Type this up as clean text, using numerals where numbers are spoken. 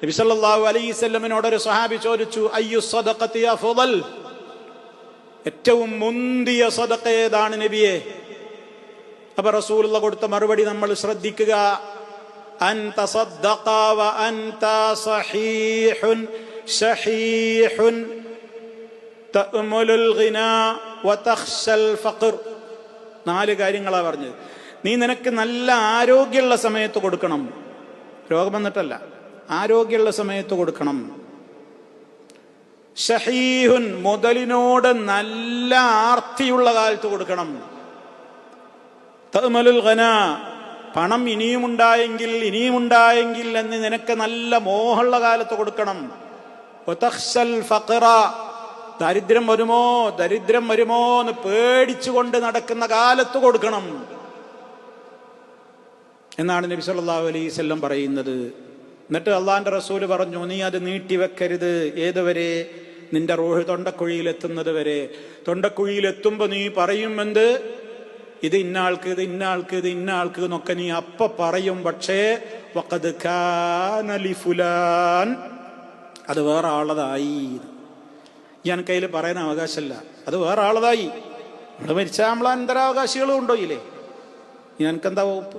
നബി സല്ലല്ലാഹു അലൈഹി വസല്ലമിനോട് ഒരു സ്വഹാബി ചോദിച്ചു, അയ്യു സദഖത്തി അഫ്ളൽ, ഏറ്റവും മുന്തിയ സദഖ ഏതാണ് നബിയെ? അപ്പൊ റസൂലുള്ളാഹി കൊടുത്ത മറുപടി നമ്മൾ ശ്രദ്ധിക്കുക. അൻത സദ്ദഖ വ അൻത സഹീഹുൻ ശഹീഹുൻ തഅമുലുൽ ഗിനാ വ തഖ്ശൽ ഫഖർ. 4 കാര്യങ്ങളാണ് പറഞ്ഞത്. നീ നിനക്ക് നല്ല ആരോഗ്യമുള്ള സമയത്ത് കൊടുക്കണം. രോഗം വന്നിട്ടല്ല, ആരോഗ്യമുള്ള സമയത്ത് കൊടുക്കണം. ഷഹീഹുൻ, മുതലിനോട് നല്ല ആർത്തിയുള്ള കാലത്ത് കൊടുക്കണം. തഅമലുൽ ഗനാ, പണം ഇനിയുമുണ്ടായെങ്കിൽ എന്ന് നിനക്ക് നല്ല മോഹമുള്ള കാലത്ത് കൊടുക്കണം. വതഖ്ശൽ ഫഖറ, ദരിദ്രം വരുമോ എന്ന് പേടിച്ചുകൊണ്ട് നടക്കുന്ന കാലത്ത് കൊടുക്കണം എന്നാണ് നബി സല്ലല്ലാഹു അലൈഹി വസല്ലം പറയുന്നത്. എന്നിട്ട് അള്ളാന്റെ റസൂല് പറഞ്ഞു, നീ അത് നീട്ടിവെക്കരുത്. ഏതുവരെ? നിന്റെ റൂഹ് തൊണ്ടക്കുഴിയിലെത്തുന്നത് വരെ. തൊണ്ടക്കുഴിയിലെത്തുമ്പോ നീ പറയും, എന്ത്? ഇത് ഇന്നാൾക്ക് എന്നൊക്കെ നീ അപ്പ പറയും. പക്ഷേ വഖദ് കാന ലിഫുലാൻ, അത് വേറെ ആളതായി. ഞാൻ കയ്യിൽ പറയാൻ അവകാശമല്ല, അത് വേറെ ആളതായി. നമ്മൾ മരിച്ചാൽ നമ്മൾ അനന്തരാവകാശികളും ഉണ്ടോ ഇല്ലേ? ഞാനെന്താ വകുപ്പ്?